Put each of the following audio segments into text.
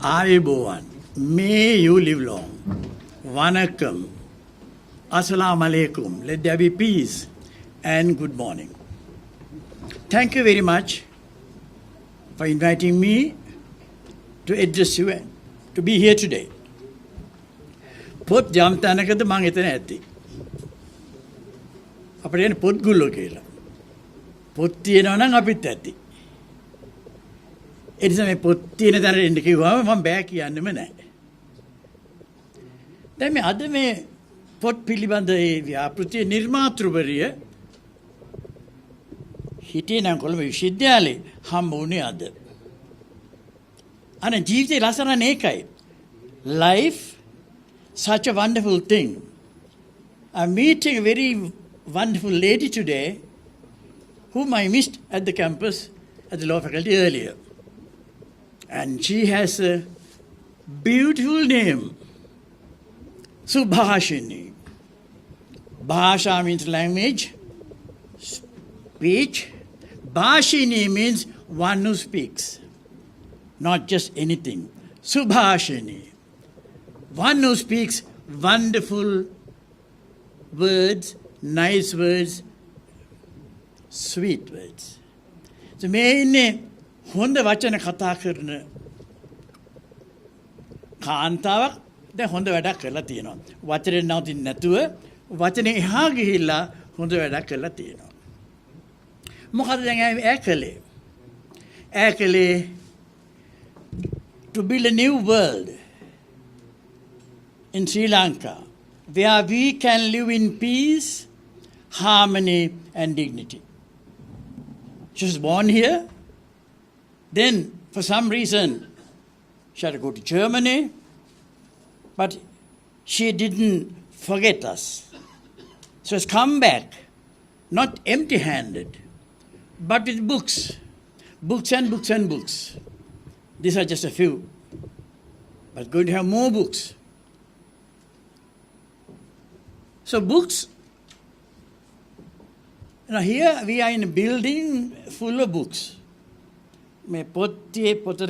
Ayubowan. May you live long. Vanakkam. Assalamu alaikum. Let there be peace and good morning. Thank you very much for inviting me to address you and to be here today. පොත් යම් තැනකද මම එතන ඇති. අපිට එන පොත් ගුල්ලෝ කියලා. පොත් තියෙනවා නම් අපිත් ඇති. ඒ නිසා මේ පොත් තියෙන තැනට එන්න කිව්වම මම බෑ කියන්නෙම නැහැ. දැන් මේ අද මේ පොත් පිළිබඳ ඒ ව්‍යාපෘතිය නිර්මාතෘවරිය හිටියේ නම් කොළඹ විශ්වවිද්‍යාලේ හම්බ වුණේ අද. අනේ ජීවිතේ ලස්සන ඒකයි. Life, such a wonderful thing. I'm meeting a very wonderful lady today whom I missed at the campus at the law faculty earlier. And she has a beautiful name, Subhashini. Bhasha means language, speech. Bhashini means one who speaks, not just anything. Subhashini. One who speaks wonderful words, nice words, sweet words. So මේ ඉන්නේ හොඳ වචන කතා කරන කාන්තාවක් දැන් හොඳ වැඩක් කරලා තියෙනවා. වචනේ නවතින්නේ නැතුව වචනේ එහා ගිහිල්ලා හොඳ වැඩක් කරලා තියෙනවා. මොකද දැන් ඈ කළේ to build a new world in Sri Lanka, where we can live in peace, harmony, and dignity. She was born here. Then, for some reason, she had to go to Germany, but she didn't forget us. So she's come back, not empty-handed, but with books. Books and books and books. These are just a few. But going to have more books. So books, here we are in a building full of books. මේ පොතට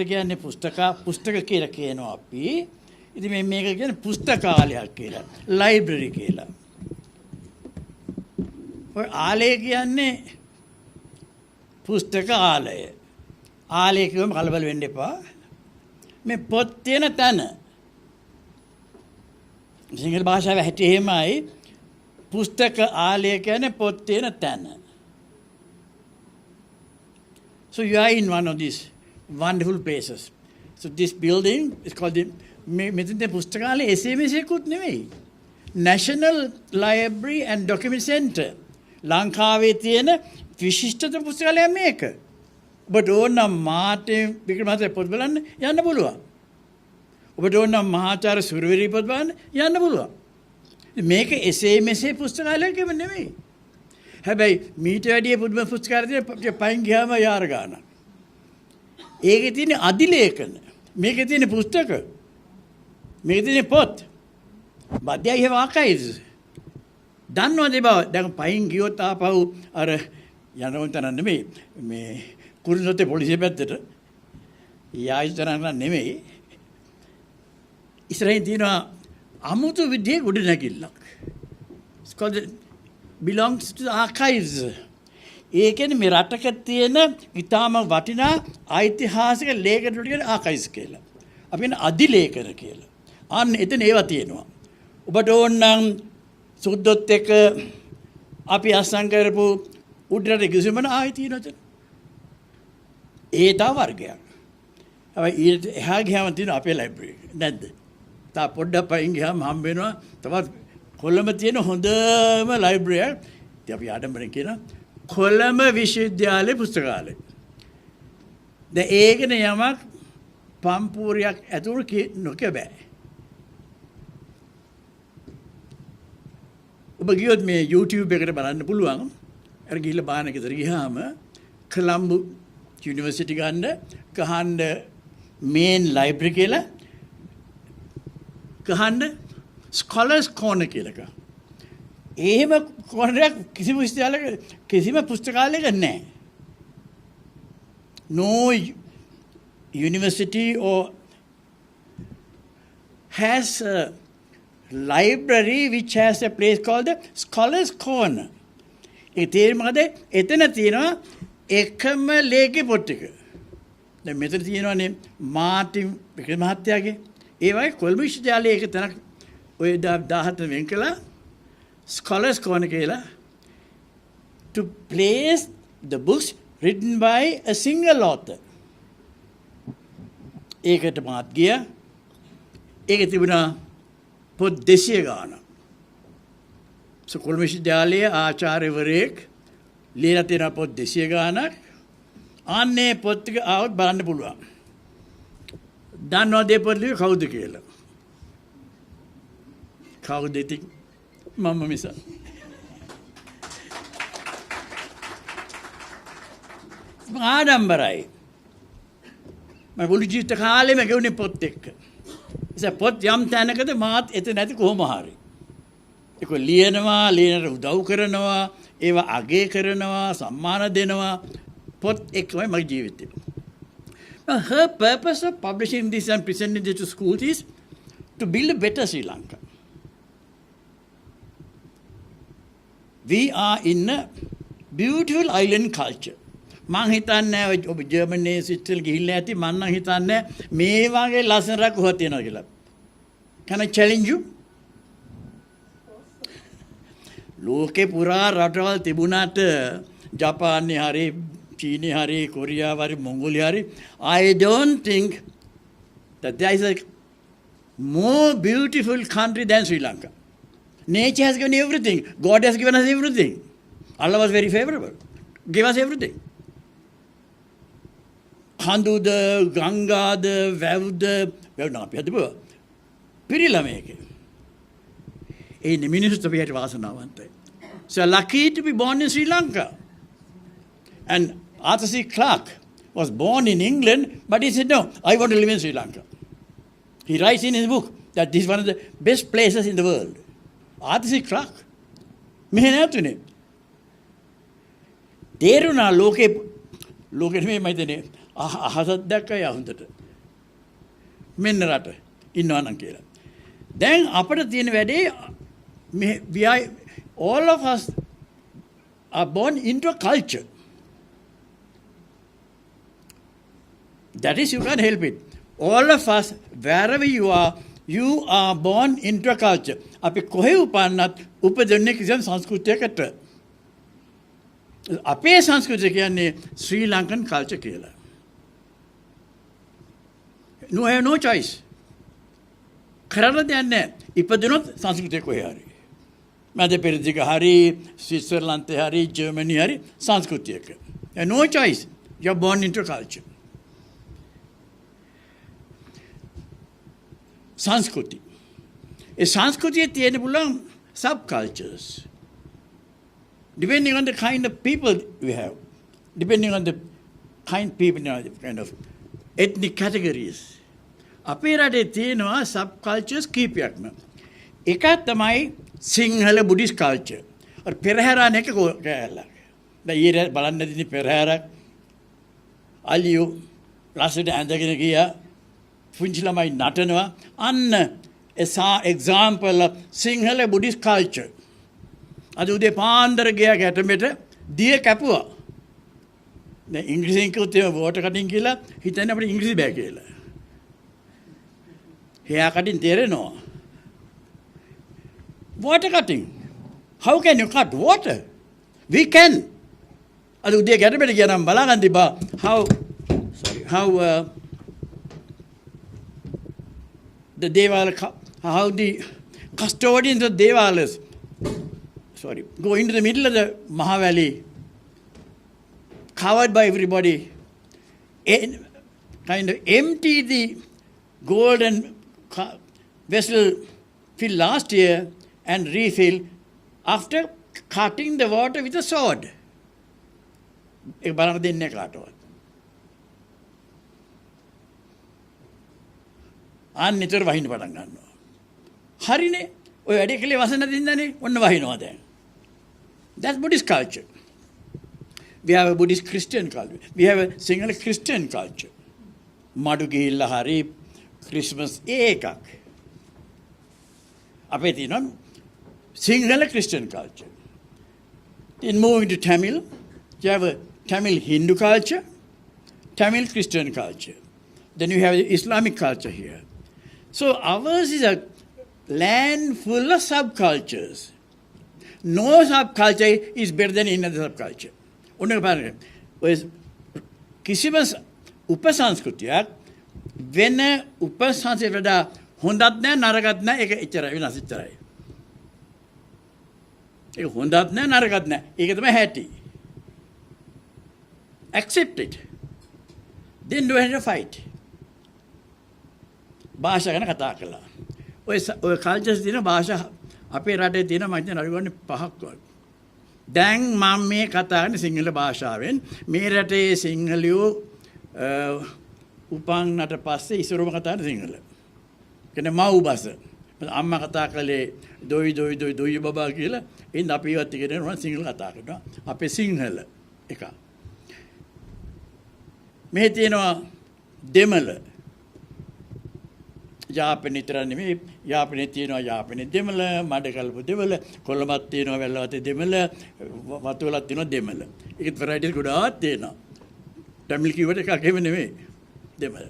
කියන්නේ පුස්තක කියලා කියනවා අපි. ඉතින් මේක කියන්නේ පුස්තකාලයක් කියලා. Library කියලා. ඔය ආලය කියන්නේ පුස්තක ආලය. ආලය කියවම කලබල වෙන්න එපා. මේ පොත් තියෙන තැන. සිංහල භාෂාවේ හැටි එහෙමයි. පුස්තක ආලය කියන්නේ පොත් තියෙන තැන. So you are in one of these wonderful places. So this building is called the මෙතන පුස්තකාලය එසේමසේකුත් නෙවෙයි. National Library and Document Center. ලංකාවේ තියෙන විශිෂ්ටතම පුස්තකාලය මේක. ඔබට ඕන මාතේ වික්‍රමහාචාර්ය පොත් බලන්න යන්න පුළුවන්. ඔබට ඕන මහාචාර්ය සුරවීරි පොත් බලන්න යන්න පුළුවන්. මේක එසේ මෙසේ පුස්තකාලයකම නෙමෙයි. හැබැයි මීට වැඩිය පුදුම පුස්තකාලය පයින් ගියාම යාර ගන්න. ඒකේ තියෙන අධිලේඛන. මේකේ තියෙන පුස්තක. මේකේ තියෙන පොත්. But they have archives. දන්නවද බව? දැන් පයින් ගියොත් ආපහු අර යනවන් තන නෙමෙයි. මේ කුරුණොතේ පොලිසිය පැත්තට යායිතරන නෙමෙයි. ඉස්සරහින් තියෙනවා අමුතු විදිහේ ගොඩනැගිල්ලක්. It's called belongs to the archives. ඒ කියන්නේ මේ රටක තියෙන ඉතාම වටිනා ඓතිහාසික ලේඛන වලට කියන archives කියලා. අපි කියන අධිලේඛන කියලා. අන්න එතන ඒවා තියෙනවා. ඔබට ඕන නම් සුද්දොත් එක්ක අපි අස්සම් කරපු උඩරට කිසිමන ආයි තියෙනවද? ඒ තා වර්ගයක්. හැබැයි එහා ගියාම තියෙන අපේ ලයිබ්‍රරි නැද්ද? තා පොඩ්ඩක් පයින් ගියාම හම්බ වෙනවා තවත් කොළඹ තියෙන හොඳම ලයිබ්‍රරියක්. ඉතින් අපි ආඩම්බරෙන් කියන කොළඹ විශ්වවිද්‍යාලයේ පුස්තකාලය. දැන් ඒකන යමක් පම්පූරියක් ඇතුළු නොකිය බෑ. ඔබ ගියොත් මේ YouTube එකට බලන්න පුළුවන්. අර ගිහිල්ලා බාන ගෙදර ගියාම කොළඹ යුනිවර්සිටි ගහන්න මේන් ලයිබ්‍රරි කියලා ගහන්න ස්කෝලර්ස් කෝනර් කියලා එකක්. එහෙම කෝනරයක් කිසිම විශ්වවිද්‍යාලයක කිසිම පුස්තකාලයක නැහැ. No university or has a library which has a place called the Scholars Corner. ඒ තේරුමද එතන තියෙනවා එකම ලේඛේ පොත් ටික. දැන් මෙතන තියෙනවානේ මාටින් වික්‍රම මහත්තයාගේ ඒ වගේ කොළඹ විශ්වවිද්‍යාලයේ එක තැනක් ඔය 17 වෙන් කළා Scholars Corner කියලා to place the books written by a single author. ඒකට මාත් ගියා. ඒකේ තිබුණා පොත් 200 ගානක්. කොළඹ විශ්වවිද්‍යාලයේ ආචාර්යවරයෙක් ලියලා තියෙන පොත් 200 ගානක්. අනේ පොත් ටික ආවොත් බලන්න පුළුවන්. දන්නවද ඒ පොත් ලියුවේ කවුද කියලා? කවුද ඉතින්? මම මිස. ආඩම්බරයි. මම මුළු ජීවිත කාලෙම ගෙවුනේ පොත් එක්ක. ඒ පොත් යම් තැනකද මාත් එතන නැති කොහොම හරි. ඒක ලියනවා, ලියනට උදව් කරනවා, ඒවා අගය කරනවා, සම්මාන දෙනවා. පොත් එක්කමයි මගේ ජීවිතේ. Now, her purpose of publishing this and presenting this to schools is to build a better Sri Lanka. We are in a beautiful island culture. මං හිතන්නේ ඔබ ජර්මනියේ සිටල් ගිහිල්ලා ඇති මං නම් හිතන්නේ මේ වගේ ලස්සන රක් කොහොමද තියනවා කියලා. Can I challenge you? ලෝකේ පුරා රටවල් තිබුණාට ජපානයේ හරි චීනයේ හරි කොරියාව හරි මොංගෝලියා හරි I don't think that there is a more beautiful country than Sri Lanka. Nature has given everything. God has given us everything. Allah was very favorable. Gave us everything. කඳුද ගංගාද වැව්ද වැව් අපි හදපුවා පිරිලා මේකේ ඒ මිනිස්සුත් අපි හිට වාසනාවන්තයි. So lucky to be born in Sri Lanka. And Arthur C. Clarke was born in England, but he said, no, I want to live in Sri Lanka. He writes in his book that this is one of the best places in the world. Arthur C. Clarke. මෙහෙ නැතුනේ. තේරුණා ලෝකෙ මේ මයිදනේ අහසක් දැක්කයි අහුන්දට. මෙන්න රට ඉන්නවා නම් කියලා. දැන් අපිට තියෙන වැඩේ we are all of us are born into a culture. That is, you can't help it. All of us, wherever you are born into a culture. අපි කොහේ උපන්නත් උපදින්නේ කිසියම් සංස්කෘතියකට. අපේ සංස්කෘතිය කියන්නේ Sri Lankan culture කියලා. No, I have no choice. කරන්න දෙයක් නැහැ. ඉපදුනොත් සංස්කෘතිය කොහේ හරි. මැද පෙරදිග හරි, ස්විට්සර්ලන්තේ හරි, ජර්මනි හරි සංස්කෘතියක. No choice. You are born into a culture. සංස්කෘති. ඒ සංස්කෘතියේ තියෙන පුළුවන් subcultures. Depending on the kind of people we have, depending on the kind people, kind of ethnic categories. අපේ රටේ තියෙනවා subcultures කීපයක්ම. එකක් තමයි සිංහල බුද්දිස්ට් කල්චර්. අර පෙරහැරාන එක කෑල්ලක්. දැන් ඊයේ බලන්න දින පෙරහැරක් අලියෝ ලස්සට ඇඳගෙන ගියා. පුංචි ළමයි නටනවා. අන්න example of Sinhala Buddhist culture. අද උදේ පාන්දර ගියා ගැටමෙට දිය කැපුවා. දැන් ඉංග්‍රීසියෙන් කිව්වොත් ඒ වෝටර් කටින් කියලා හිතන්නේ අපිට ඉංග්‍රීසි බෑ කියලා. hair cutting තේරෙනවා. Water cutting. How can you cut water? We can. අද උදේ ගැටමෙට ගියා නම් බලාගන්න තිබා how the Devala, how the custodians of Devalas go into the middle of the Mahavalley, covered by everybody, and kind of empty the golden vessel filled last year and refill after cutting the water with a sword. ඒක බලන්න දෙන්නේ කාටවත්. අනිතර වහින්න පටන් ගන්නවා. හරිනේ. ඔය වැඩේ කලේ වසන දින්දනේ ඔන්න වහිනවා දැන්. That's Buddhist culture. We have a Buddhist Christian culture. We have a Sinhala Christian culture. මඩු ගිහිල්ලා හරි ක්‍රිස්මස් එකක්. අපේ තියෙනවා Sinhala Christian culture. Then moving to Tamil, you have a Tamil Hindu culture, Tamil Christian culture. Then you have the Islamic culture here. So ours is a land full of subcultures. No subculture is better than another subculture. උන්නක පාරක ඔය කිසිම උපසංස්කෘතියක් වෙන උපසංස්කෘතියට වඩා හොඳත් නැහැ නරකත් නැහැ ඒක එච්චරයි වෙනස් එච්චරයි. ඒක හොඳත් නැහැ නරකත් නැහැ. ඒක තමයි හැටි. Accept it. Then don't have to fight. භාෂා ගැන කතා කළා. ඔය කල්චර්ස් තියෙන භාෂා අපේ රටේ තියෙන මම හිතන්නේ අරගොන්නේ 5ක් වගේ. දැන් මම මේ කතා කරන්නේ සිංහල භාෂාවෙන්. මේ රටේ සිංහලියෝ උපන්නට පස්සේ ඉස්සරම කතා කරන්නේ සිංහල. කියන්නේ මව් බස. අම්මා කතා කළේ දොයි බබා කියලා. එහෙනම් අපි ඒවත් ඉගෙනගෙන සිංහල කතා කරනවා. අපේ සිංහල එක. මේ තියෙනවා දෙමළ. යාපනයේ විතර නෙමෙයි යාපනයේ තියෙනවා යාපනයේ දෙමළ මඩකල්ප දෙමළ කොළඹත් තියෙනවා වැල්ලවතේ දෙමළ වතුවලත් තියෙනවා දෙමළ. ඒකත් වෙරයිටිස් ගොඩාක් තියෙනවා. තමිල් කිව්වට එකක් එහෙම නෙමෙයි දෙමළ.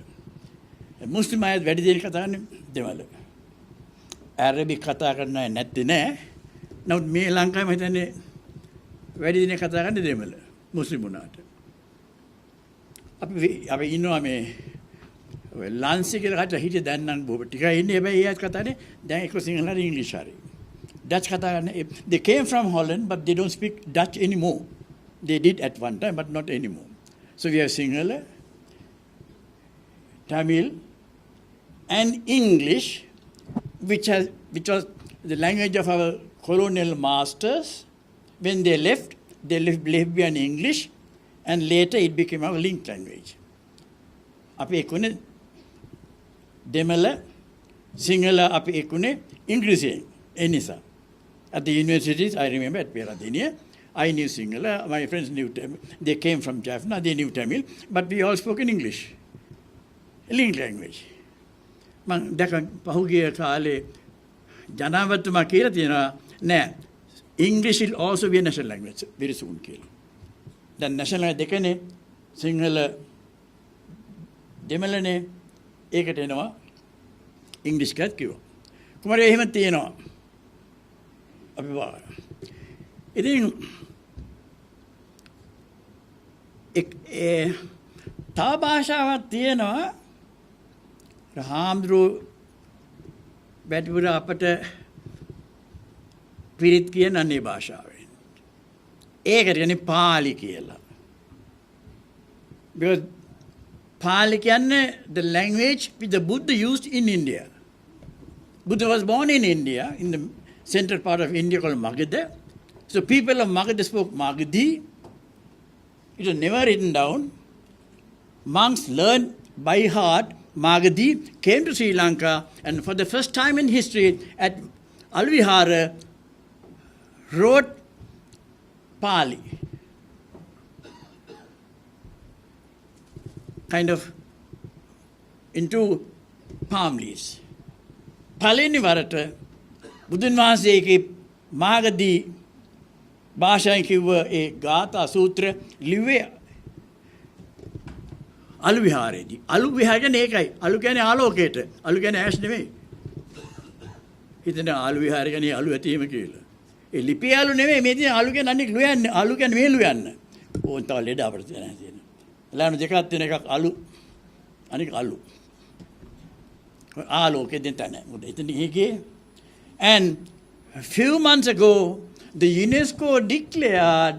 මුස්ලිම් අය වැඩි දෙනෙක් කතා කරන්නේ දෙමළ. ඇරබික් කතා කරන අය නැත්තේ නෑ. නමුත් මේ ලංකාවේ මම හිතන්නේ වැඩි දෙනෙක් කතා කරන්නේ දෙමළ මුස්ලිම් වුණාට. අපි ඉන්නවා මේ ලන්සි කියලා කතා හිටිය දැන් නම් බොහොම ටිකයි ඉන්නේ හැබැයි ඒත් කතානේ දැන් ඒක සිංහල හරි ඉංග්‍රීසි හරි ඩච් කතා කරන they came from Holland but they don't speak Dutch anymore they did at one time but not anymore so we have Sinhala Tamil and English which was the language of our colonial masters when they left behind English and later it became our link language අපි එක්කුනේ දෙමළ සිංහල අපි එක්කුනේ ඉංග්‍රීසියෙන් ඒ නිසා at the universities I remember at Peradeniya I knew Sinhala my friends knew Tamil they came from Jaffna they knew Tamil but we all spoke in English link language මම දැක පහුගිය කාලේ ජනාධිපතිතුමා කියලා තියෙනවා නෑ English will also be a national language very soon කියලා දැන් national language දෙකනේ සිංහල දෙමළනේ ඒකට එනවා ඉංග්‍රීසි එකත් කිව්වා. කුමාරය එහෙම තියෙනවා. අපි ඉතින් තව භාෂාවක් තියෙනවා හාමුදුරුවෝ වැඩිපුර අපට පිරිත් කියන අනේ භාෂාවෙන්. ඒකට කියන්නේ පාලි කියලා. because Pali කියන්නේ the language which the Buddha used in India. Buddha was born in India, in the central part of India called Magadha. So people of Magadha spoke Magadhi. It was never written down. Monks learned by heart Magadhi, came to Sri Lanka, and for the first time in history at Alvihara wrote Pali. Kind of into palm leaves. පළවෙනි වරට බුදුන් වහන්සේගේ මාගදී භාෂාවෙන් කිව්ව ඒ ගාථා සූත්‍ර ලිව්වේ අලු විහාරයේදී. අලු විහාර කියන්නේ ඒකයි. අලු කියන්නේ ආලෝකයට. අලු කියන්නේ ඇස් නෙමෙයි. හිතන අලු විහාර කියන්නේ අලු ඇතීම කියලා. ඒ ලිපි අලු නෙමෙයි මේ තියෙන අලු කියන්නේ අනික ලුයන්නේ. අලු කියන්නේ මේ ලුයන්න. ඕන් තව ලෙඩ අපිට තියෙන. ලෑනු දෙකක් තියෙන එකක් අලු අනික අලු ආලෝකේ දෙතන මොකද එතන හේගේ and a few months ago the UNESCO declared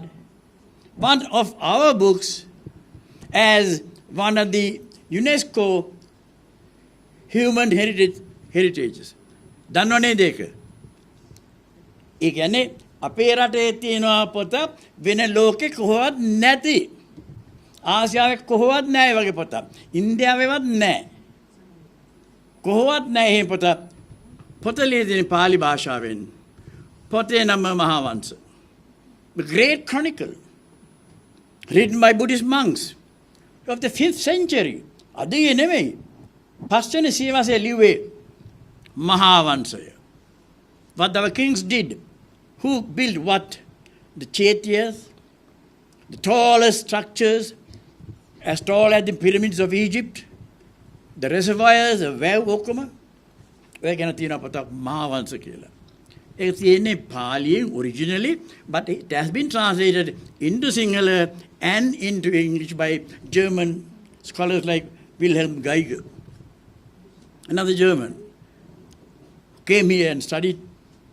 one of our books as one of the UNESCO human heritages දන්නවනේ දෙක ඒ කියන්නේ අපේ රටේ තියෙනවා පොත වෙන ලෝකේ කොහොමවත් නැති ආසියාවේ කොහොමවත් නැහැ වගේ පොතක්. ඉන්දියාවේවත් නැහැ. කොහොමවත් නැහැ මේ පොත. පොත ලියන්නේ පාලි භාෂාවෙන්. පොතේ නම Mahavamsa. The Great Chronicle. Written by Buddhist monks of the 5th century. අද නෙමෙයි. පස්වෙනි සියවසේ ලිව්වේ මහාවංශය. what our kings did. Who built what? The Chetias, the tallest structures, as tall as the pyramids of Egypt, the reservoirs of Okuma. ඔය ගැන තියෙන පොතක් මහාවංශ කියලා. ඒක තියෙන්නේ පාලියෙන් originally, but it has been translated into Sinhala and into English by German scholars like Wilhelm Geiger. Another German came here and studied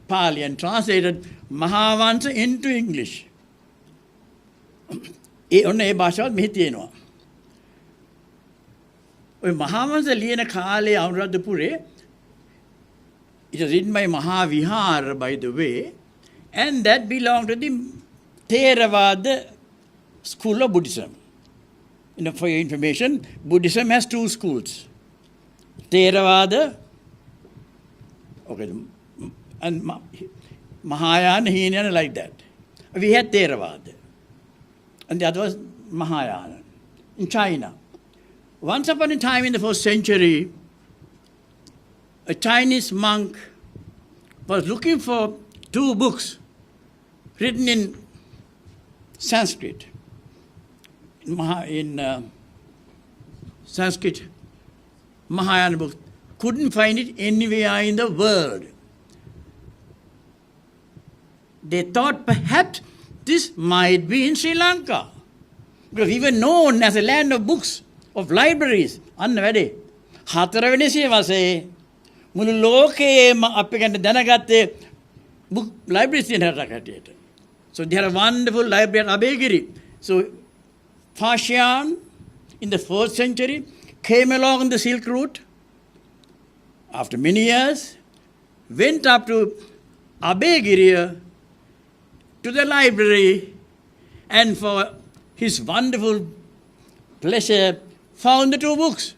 Pali and translated Mahavansa into English. ඔන්න ඒ භාෂාවත් මෙහි තියෙනවා. ඔය මහාවංශ ලියන කාලේ අනුරාධපුරේ, it was written by Mahavihara, by the way, and that belonged to the Theravada school of Buddhism. For your information, Buddhism has two schools. Theravada, okay, and Mahayana, Hinayana, like that. We had Theravada, and the other was Mahayana in China. Once upon a time in the 1st century, a Chinese monk was looking for 2 books written in Sanskrit. In Sanskrit, Mahayana books. Couldn't find it anywhere in the world. They thought perhaps this might be in Sri Lanka, because we were known as a land of books, of libraries. අන්න වැඩේ. 4 වෙනි සියවසේ මුළු ලෝකයේම අපි ගැන දැනගත්තේ book libraries තියෙන රටක් හැටියට. So they had a wonderful library at Abegiri. So Fashion in the 4th century came along the Silk Route. After many years, went up to Abegiri to the library, and for his wonderful pleasure, found the 2 books.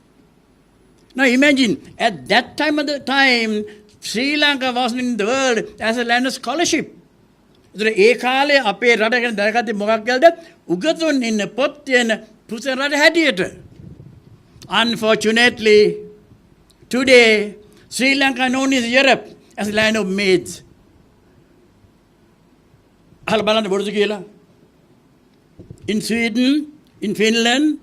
Now imagine, at that time of the time, Sri Lanka wasn't in the world as a land of scholarship. ඒ කාලේ අපේ රට ගැන දැනගත්තේ මොකක් කියලාද? උගතුන් ඉන්න පොත් තියෙන පුසන රට හැටියට. Unfortunately, today, Sri Lanka known as Europe as a land of maids. අහලා බලන්න බොරුද කියලා? In Sweden, in Finland,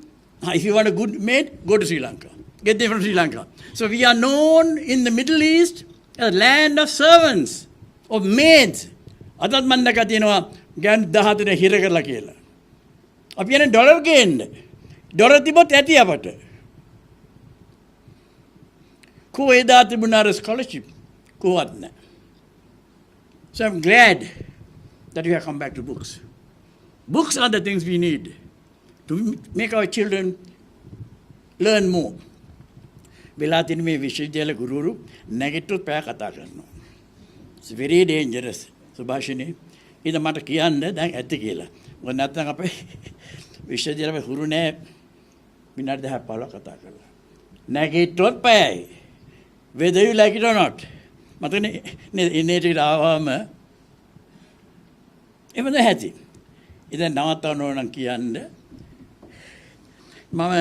if you want a good maid, go to Sri Lanka. Get them from Sri Lanka. So we are known in the Middle East as a land of servants, of maids. අදත් මම දැක්කා තියෙනවා ගෑනු 14 හිර කරලා කියලා. අපි යන්නේ ඩොලර් ගේන්න. ඩොලර් තිබොත් ඇති අපට. කෝ එදා තිබුණා ස්කෝලර්ෂිප්. කොහොත් නැහැ. So I'm glad that we have come back to books. Books are the things we need to make our children learn more. වෙලා තියෙන මේ විශ්වවිද්‍යාල ගුරුවරු නැගිට්ටොත් පැය කතා කරනවා. It's very dangerous. සුභාෂිනී ඉතින් මට කියන්න දැන් ඇත්ත කියලා. මොකද නැත්නම් අපේ විශ්වවිද්‍යාලේ හුරු නැහැ විනාඩි 10 15 කතා කරලා. නැගිට්ටොත් පැයයි. Whether you like it or not. මතකනේ ඉන්නේට ආවම එවද ඇති. ඉතින් නවත්තන්න ඕන නම් කියන්න. මම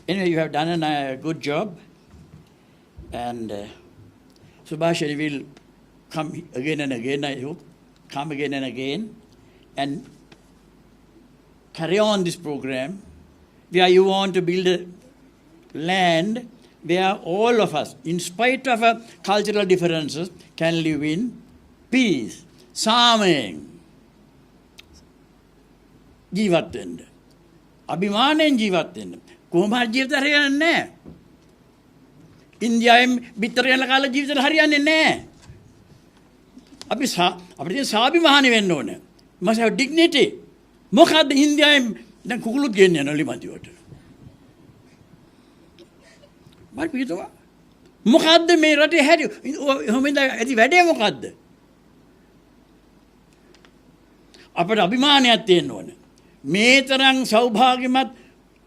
anyway, you have done a good job, and Subhashini will come again and again, I hope, come again and again, and carry on this program where you want to build a land where all of us, in spite of our cultural differences, can live in peace, සාමයෙන් ජීවත් වෙන්න. අභිමානයෙන් ජීවත් වෙන්න. කොහොම හරි ජීවිත හරියන්නේ නැහැ. ඉන්දියාවෙන් පිටර යන කාලේ ජීවිත හරියන්නේ නැහැ. අපිට සාභිමානී වෙන්න ඕනේ. must have dignity. මොකද්ද ඉන්දියාවෙන් දැන් කුකුළුත් ගෙන්න යනවා ලිමන්තිවට. මම පිටුවා. මොකද්ද මේ රටේ හැටි? කොහොමද ඇති වැඩේ මොකද්ද? අපට අභිමානයක් තියෙන්න ඕනේ. මේ තරම් සෞභාග්‍යමත්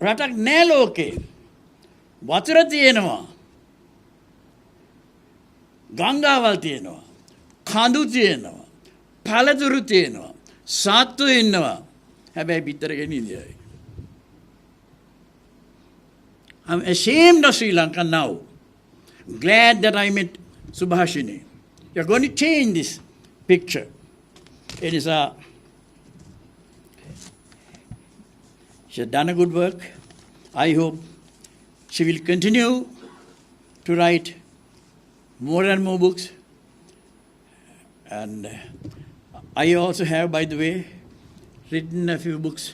රටක් නෑ ලෝකේ. වතුර තියෙනවා. ගංගාවල් තියෙනවා. කඳු තියෙනවා. පළතුරු තියෙනවා. සත්තු ඉන්නවා. හැබැයි පිටර ගෙන ඉන්දියාවේ. I'm ashamed of Sri Lanka now. Glad that I met Subhashini. You're going to change this picture. It is she has done a good work. I hope she will continue to write more and more books. And I also have, by the way, written a few books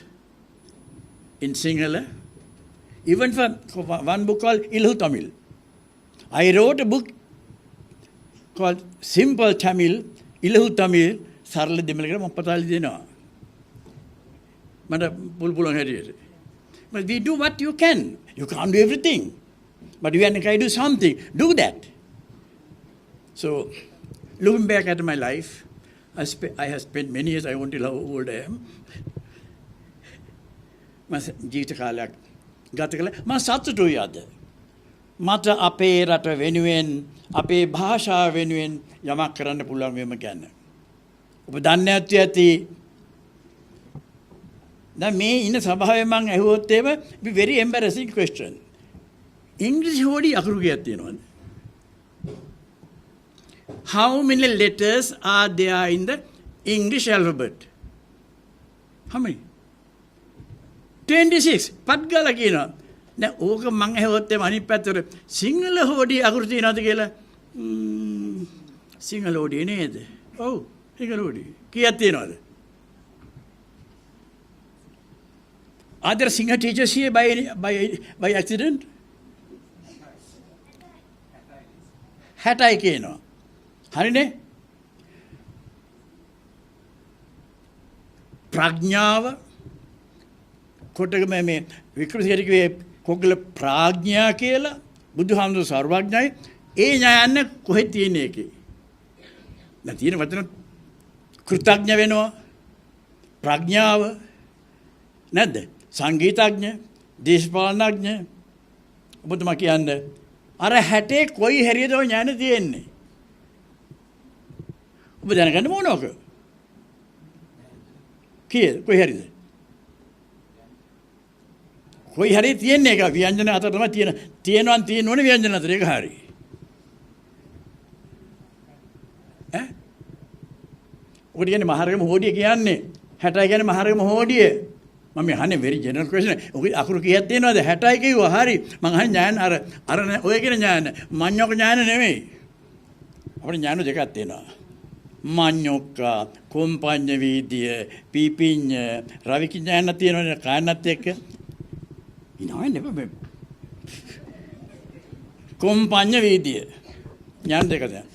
in Sinhala, even for one book called Ilhu Tamil. I wrote a book called Simple Tamil, Ilhu Tamil, Sarla Demelagara Mapatali Dina. But we do what you can. You can't do everything. But you can do something. Do that. So, looking back at my life, I have spent many years, I won't tell how old I am. My ජීවිත කාලයක් ගත කළා. මම සතුටුයි අද. මට අපේ රට වෙනුවෙන්, අපේ භාෂාව වෙනුවෙන් යමක් කරන්න පුළුවන් වෙම ගැන. ඔබ දන්නේ නැති ඇති. දැන් මේ ඉන්න සභාවේ මම ඇහුවොත් එහෙම very embarrassing question. ඉංග්‍රීසි හොඩි අකුරු කීයක් තියෙනවද? How many letters are there in the English alphabet? How many? 26. පත්ගල කියනවා. දැන් ඕක මං ඇහුවොත් එම අනිත් පැත්තට සිංහල හොඩි අකුරු තියෙනවද කියලා? සිංහල හොඩි නේද? ඔව් සිංහල හොඩි. කීයක් තියෙනවද? Are there Sinhala teachers here by accident? 60යි කියනවා. හරිනේ? ප්‍රඥාව කොටක මේ වික්‍රමසිංහගේ කොග්ගල ප්‍රඥා කියලා බුදුහාමුදුරු සර්වඥයි ඒ ඥාන කොහෙද තියෙන එකේ? දැන් තියෙන වචන කෘතඥ වෙනවා ප්‍රඥාව නැද්ද? සංගීතඥ, දේශපාලනඥ ඔබතුමා කියන්නේ අර 60 කොයි හැරියද ඔය ඥාන තියෙන්නේ? ඔබ දැනගන්න මොනවක? කීයද? කොයි හැරියද? කොයි හැරිය තියෙන්නේ එක ව්‍යංජන අතර තමයි තියෙනවනේ ව්‍යංජන අතර ඒක හරියි. ඈ? ඔකට කියන්නේ මහරගම හෝඩිය කියන්නේ 60 කියන්නේ මහරගම හෝඩිය. මම අහන්නේ very general question. ඔක අකුරු කීයක් තියෙනවද? 60යි කිව්වා. හරි. මම අහන්නේ ඥාන අර ඔය කියන ඥාන. මඤ්ඤොක ඥාන නෙමෙයි. අපේ ඥාන දෙකක් තියෙනවා. මඤ්ඤොක්ක, කොම්පඤ්ඤ වීදිය, පීපිඤ්ඤ, රවික ඥාන තියෙනවනේ කායනත් එක්ක. ඉනවනේ කොම්පඤ්ඤ වීදිය. ඥාන දෙක තියෙනවා.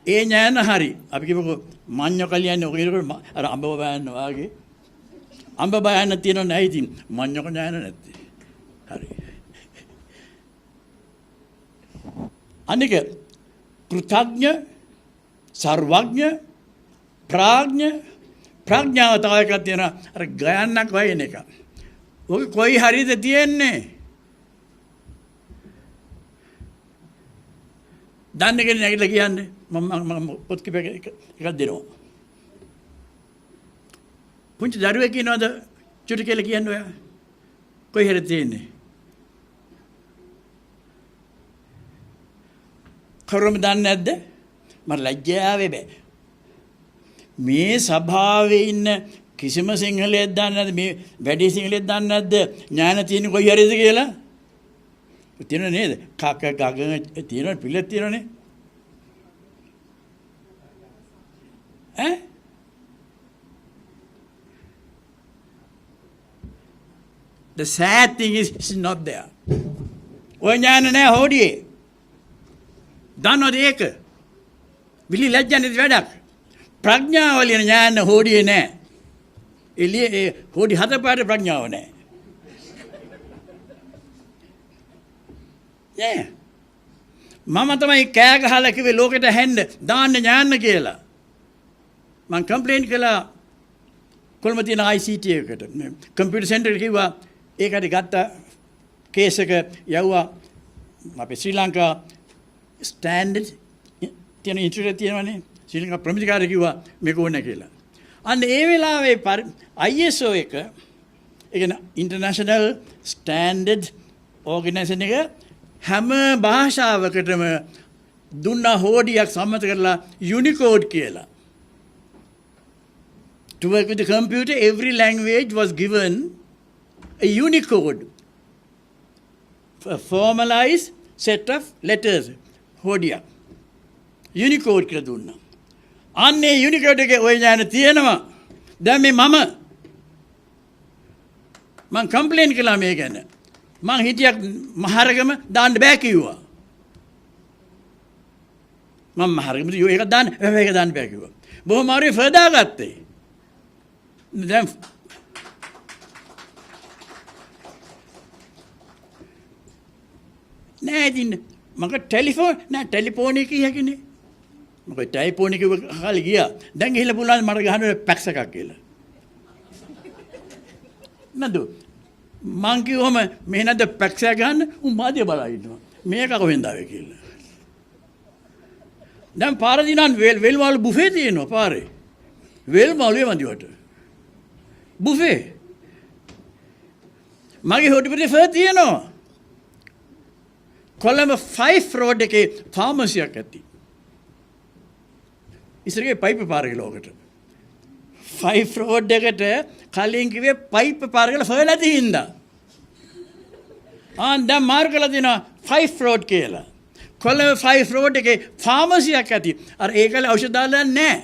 ඒ ඥාන හරි. අපි කියමුකෝ මඤ්ඤොක කියන්නේ ඔක කියනකොට අර අඹ බෑන්න වාගේ අඹ බයන්න තියෙනව නැහැ ඉතින් මඤ්ඤොක ඥාන නැත්තේ. හරි. අනික කෘතඥ, සර්වඥ, ප්‍රඥාව තව එකක් තියෙනවා. අර ගයන්නක් වයින් එක. ඔක කොයි හරියද තියෙන්නේ? දන්නේ කෙනෙක් නැගිටලා කියන්නේ මම පොත් කිප එකක් දෙනවා. පුංචි දරුවෙක් කියනවාද චුටි කියලා කියන්නේ ඔයා? කොයි හැරේ තියෙන්නේ? කරුම දන්නේ නැද්ද? මට ලැජ්ජාවේ බෑ. මේ සභාවේ ඉන්න කිසිම සිංහලයක් දන්නේ නැද්ද? මේ වැඩි සිංහලයක් දන්නේ නැද්ද? ඥාන තියෙන්නේ කොයි හැරේද කියලා? තියෙනව නේද? කක ගග තියෙනව පිළිත් තියෙනවනේ. ඈ? The sad thing is it's not there. ඔය ඥාන නැහැ හොඩියේ. දන්නවද ඒක? විලි ලැජ්ජන්නේ වැඩක්. ප්‍රඥාව වලින ඥාන හොඩියේ නැහැ. එළියේ හොඩි හදපාට ප්‍රඥාව නැහැ. නෑ. මම තමයි කෑ ගහලා කිව්වේ ලෝකෙට හැන්න දාන්න ඥාන කියලා. මම කම්ප්ලේන්ට් කළා කොළඹ තියෙන ICT එකට. කම්පියුටර් සෙන්ටර් එක කිව්වා ඒකට ගත්ත කේස් එක යවුවා අපේ ශ්‍රී ලංකා ස්ටෑන්ඩඩ් තියෙන ඉන්ටර්නෙට් තියෙනවනේ ශ්‍රී ලංකා ප්‍රමිතිකාරය කිව්වා මේක ඕනේ කියලා. අන්න ඒ වෙලාවේ ISO එක ඒ කියන්නේ ඉන්ටර්නැෂනල් ස්ටෑන්ඩඩ් ඕගනයිසේෂන් එක හැම භාෂාවකටම දුන්න හෝඩියක් සම්මත කරලා Unicode කියලා. To work with the computer, every language was given a Unicode, a formalized set of letters, හෝඩියක්. Unicode කියලා දුන්නා. අන්නේ Unicode එකේ ওই ඥාන තියෙනවා. දැන් මේ මම කම්ප්ලේන් කළා මේ ගැන. මං හිටියක් මහරගම දාන්න බෑ කිව්වා. මම මහරගම ඒක දාන්න බෑ කිව්වා. බොහොම අමාරුයි ෆර්දා ගත්තේ. දැන් නෑ ඉතින් මම ටෙලිෆෝන් එක කියකිනේ. මම ටෙලිෆෝන් එක කාලේ ගියා. දැන් ගිහලා පුළුවන් මට ගහන්න පැක්ස් එකක් කියලා. නේද? මං කිව්වම මේ නැද්ද පැක්ස් එක ගන්න උන් මාදිය බලා ඉන්නවා. මේක කොහෙන්ද ආවේ කියලා. දැන් පාර දිනන් වෙල් මාළු බුෆේ තියෙනවා පාරේ. වෙල් මාළුවේ මන්දිවට. බුෆේ. මගේ හොටපිටේ ෆර් තියෙනවා. කොළඹ 5 රෝඩ් එකේ ෆාමසියක් ඇති. ඉස්සරගේ පයිප් පාර ගලෝකට. 5 රෝඩ් එකට කලින් කිව්වේ පයිප් පාර ගල ෆර් නැති හින්දා. දැන් මාර්ග කළා දෙනවා 5 රෝඩ් කියලා. කොළඹ 5 රෝඩ් එකේ ෆාමසියක් ඇති. අර ඒකල ඖෂධ දාලා නැහැ.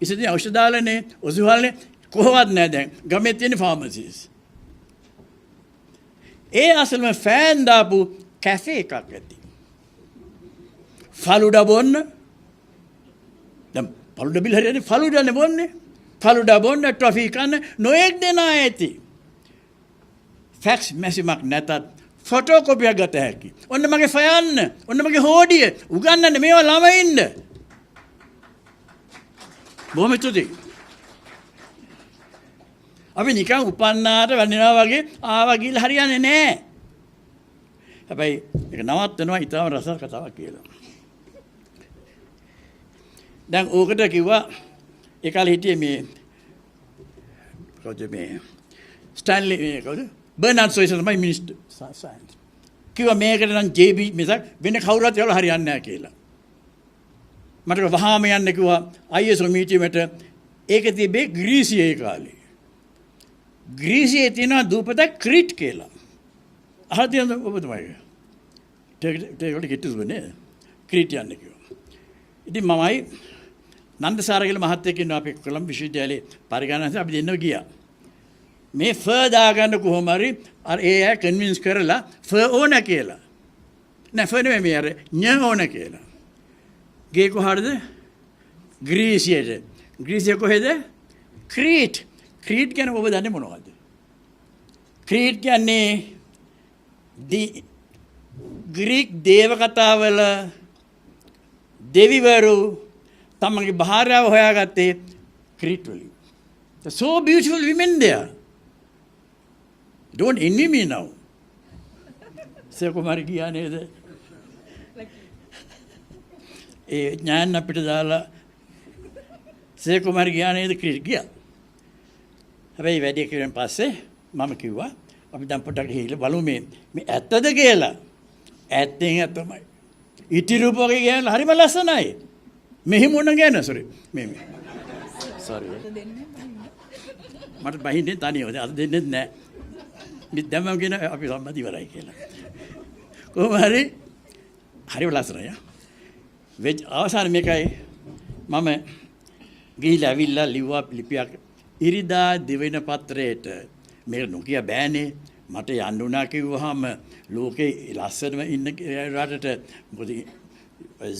ඉතින් ඖෂධ දාලා නේ ඔසුහල්නේ කොහොමවත් නැහැ දැන්. ගමේ තියෙන ෆාමසිස්. ඒ අසලම ෆෑන් දාපු කැෆේ එකක් ඇති. ෆලුඩා බොන්න. දැන් ෆලුඩා බිල් හරියන්නේ ෆලුඩානේ බොන්නේ. ෆලුඩා බොන්න ටොෆි කන්න නොඑක් දෙනා ඇති. ෆැක්ස් මැසිමක් නැතත් ෆොටෝකොපියක් ගත හැකි. ඔන්න මගේ ෆයන්න. ඔන්න මගේ හෝඩිය. උගන්නන්න මේවා ළමයින්ද. බොහොම ස්තුතියි. අපි නිකන් උපන්නාට වඳිනවා වගේ ආවා ගිහලා හරියන්නේ නැහැ. හැබැයි ඒක නවත්තනවා ඊටම රස කතාවක් කියලා. දැන් ඕකට කිව්වා ඒ කාලේ හිටියේ මේ කවුද මේ ස්ටැන්ලි මේ කවුද බර්නාඩ් සොයිසර් තමයි මිනිස්ටර් සයන්ස්. කිව්වා මේකට නම් JB මිසක් වෙන කවුරුත් ඒවල හරියන්නේ නැහැ කියලා. මට වහාම යන්න කිව්වා ISO මීටියමට. ඒක තිබේ ග්‍රීසියේ කාලේ. ග්‍රීසියේ තියෙන දූපත ක්‍රීට් කියලා. අහලා තියෙනවද ඔබතුමාගේ? ඒකට කිට්ටුනේ ක්‍රීට් යන්න කිව්වා. ඉතින් මමයි නන්දසාර කියලා මහත්තයෙක් ඉන්නවා අපේ කොළඹ විශ්වවිද්‍යාලයේ පරිගණකයන් අපි දෙන්නව ගියා. මේ ෆර් දාගන්න කොහොම හරි අර ඒ අය කන්වින්ස් කරලා ෆර් ඕන කියලා. නෑ ෆර් නෙමෙයි මේ අර ඤ ඕන කියලා. ගේ කොහාටද? ග්‍රීසියට. ග්‍රීසිය කොහෙද? ක්‍රීට්. ක්‍රීට් කියන්නේ ඔබ දන්නේ මොනවද? ක්‍රීට් කියන්නේ ග්‍රීක දේව කතාවල දෙවිවරු තමන්ගේ භාර්යාව හොයාගත්තේ ක්‍රීට් වලින්. So beautiful women there. Don't envy me now. සේකුමාරි ගියා නේද? ඒ ඥාන අපිට දාලා සේකුමාරි ගියා නේද ක්‍රීට් ගියා. හැබැයි වැඩි කිරුවෙන් පස්සේ මම කිව්වා අපි දැන් පොඩ්ඩක් ගිහලා බලමු මේ ඇත්තද කියලා. ඇත්තෙන් ඇත්තමයි. ඉටි රූපෝගේ ගෑනලා හරිම ලස්සනයි. මෙහි මොන ගෑන සෝරි මේ සෝරි මට බහින්නේ තනියම අද දෙන්නේ නැහැ. මේ දැම්මම කියන අපි සම්මත ඉවරයි කියලා. කොහොම හරි හරිම ලස්සනයි. වෙජ් අවසාන මේකයි මම ගිහිල්ලා ඇවිල්ලා ලිව්වා ලිපියක් ඉරිදා දිවෙන පත්‍රයට මේක නොකිය බෑනේ මට යන්න උනා කිව්වහම ලෝකේ ලස්සනම ඉන්න රටට මොකද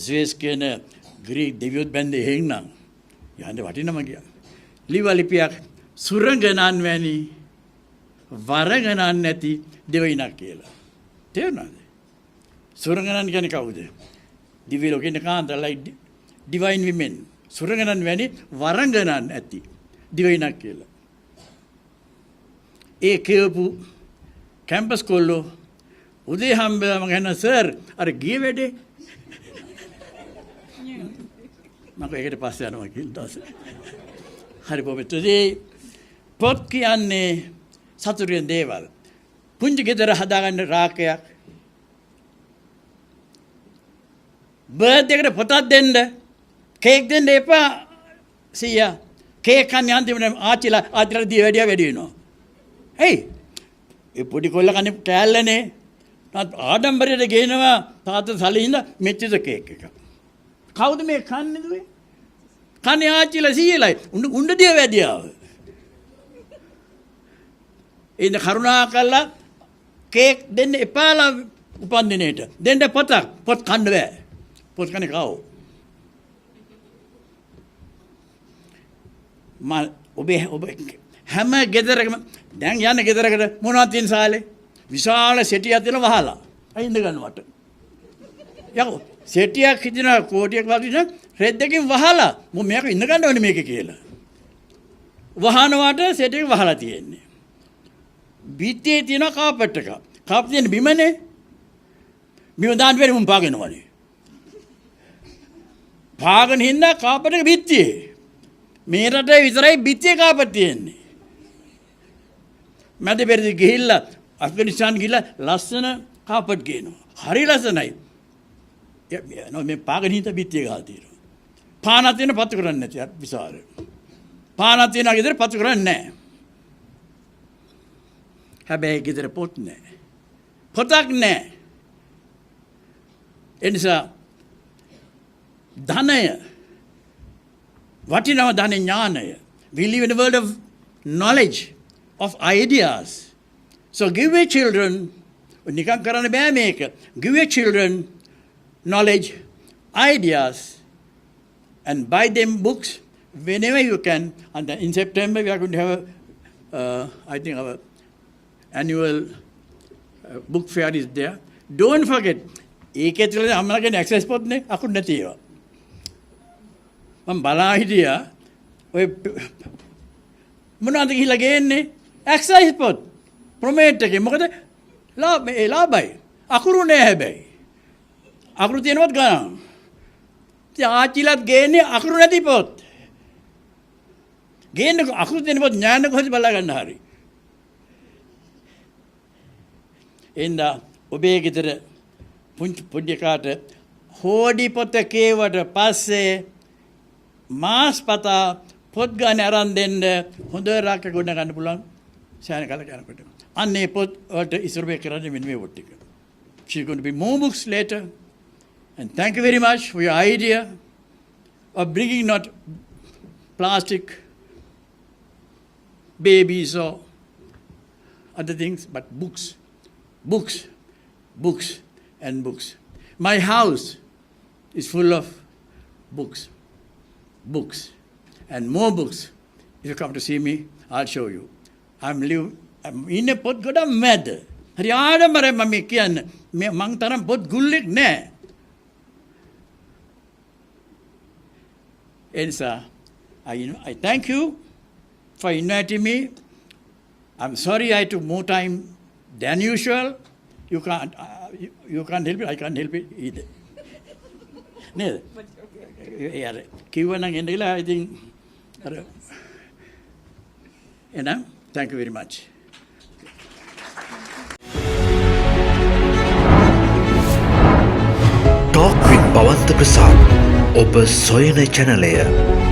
ස්වේස් කියන ග්‍රීක දෙවියොත් බැන්දේ හේන්නම් යන්න වටිනම ගියා. ලිව්වා ලිපියක් සුරංගනන් වැනි වරගනන් නැති දෙවියනක් කියලා. තේරුණාද? සුරංගනන් කියන්නේ කවුද? දිව්‍ය ලෝකේ ඉන්න කාන්තාවලා ඩිවයින් විමෙන්. සුරංගනන් වැනි වරගනන් ඇති දිවයිනක් කියලා. ඒ කියපු කැම්පස් කොල්ලෝ උදේ හම්බෙලා මම කියනවා සර් අර ගිය වැඩේ මම ඒකට පස්සේ යනවා කියලා දැස. හරි පොබෙතුදී පොත් කියන්නේ සතුටුවෙන් දේවල්. පුංචි ගෙදර හදාගන්න රාකයක්. බර්ත් එකට පොතක් දෙන්න. කේක් දෙන්න එපා සීයා. කේක් කන්නේ අන්තිමට ආච්චිලා දී වැඩි වෙනවා. හේ ඒ පොඩි කොල්ල කන්නේ කෑල්ලනේ. ආඩම්බරයට ගේනවා තාත්තා සලින්ද මෙච්චර කේක් එක. කවුද මේ කන්නේ දුවේ? කන්නේ ආච්චිලා සීයලයි. උණ්ඩ දිය වැඩියාව. ඉන්න කරුණා කළා කේක් දෙන්න එපාලා උපන්දිනේට. දෙන්න පොතක්. පොත් කන්න බෑ. පොත් කන්නේ කවෝ? ඔබ හැම ගෙදරකම දැන් යන ගෙදරකට මොනවද තියෙන සාලේ? විශාල සෙටියක් තියෙන වහලා. අයින්ද ගන්නවට. යකෝ සෙටියක් හිටින කෝටියක් වගේ රෙද්දකින් වහලා මම මේක ඉන්න ගන්න ඕනේ මේක කියලා. වහනවට සෙටියක වහලා තියෙන්නේ. බිත්තේ තියෙන කාපට් එක. කාපට් තියෙන බිමනේ. බිම දාන්න බැරි මම පාගෙනවනේ. පාගන හින්දා කාපට් එක බිත්තියේ. මේ රටේ විතරයි බිත්තියේ කාපට් තියෙන්නේ. මැද පෙරදි ගිහිල්ලා අෆ්ගනිස්තාන් ගිහිල්ලා ලස්සන කාපට් ගේනවා. හරි ලස්සනයි. මේ පාගන හින්දා බිත්තිය ගහලා තියෙනවා. පානක් තියෙන පත්තු කරන්නේ නැති අර විසාර. පානක් තියෙන ගෙදර පත්තු කරන්නේ නැහැ. හැබැයි ගෙදර පොත් නැහැ. පොතක් නැහැ. ඒ නිසා ධනය වටිනව ධන ඥානය. We live in a world of knowledge, of ideas. So give your children, නිකන් කරන්න බෑ මේක. Give your children knowledge, ideas, and buy them books whenever you can. And then in September we are going to have I think our annual book fair is there. Don't forget. ඒකේ තියෙන අම්මලාගේ access පොත් නේ අකුරු නැති ඒවා. මම බලා හිටියා ඔය මොනවද ගිහිල්ලා ගේන්නේ? access පොත්. ප්‍රොමේට් එකේ මොකද ලාභයි. අකුරු නෑ හැබැයි. අකුරු තියෙනවත් ගන්න. ඉතින් ආච්චිලත් ගේන්නේ අකුරු නැති පොත්. ගේන්න අකුරු තියෙන පොත් ඥාන කොහෙද බලා ගන්න හරි. එන්න ඔබේ ගෙදර පුංචි කාට හෝඩි පොත කේවට පස්සේ මාස්පතා පොත් ගන්න අරන් දෙන්න හොඳ රාක ගොඩ ගන්න පුළුවන් සෑහෙන කාලයක් යනකොට. අන්නේ පොත් වලට ඉස්සරවේ කරන්නේ මෙන්න මේ පොත් ටික. She's going to be more books later. And thank you very much for your idea of bringing not plastic babies or other things, but books. Books. Books. And books. My house is full of books. Books. And more books. If you come to see me, I'll show you. I'm in a pot goda mad. Hari ආඩම්බරයි මම කියන්නේ. මං තරම් පොත් ගුල්ලෙක් නෑ. එනිසා I thank you for inviting me. I'm sorry I took more time than usual. You can't help it. I can't help it either. නේද? යාර කිව්වනම් එන්න කියලා ඉතින් අර එහෙනම් thank you very much. Talk with Pawantha Prasad ඔබ සොයන channel එක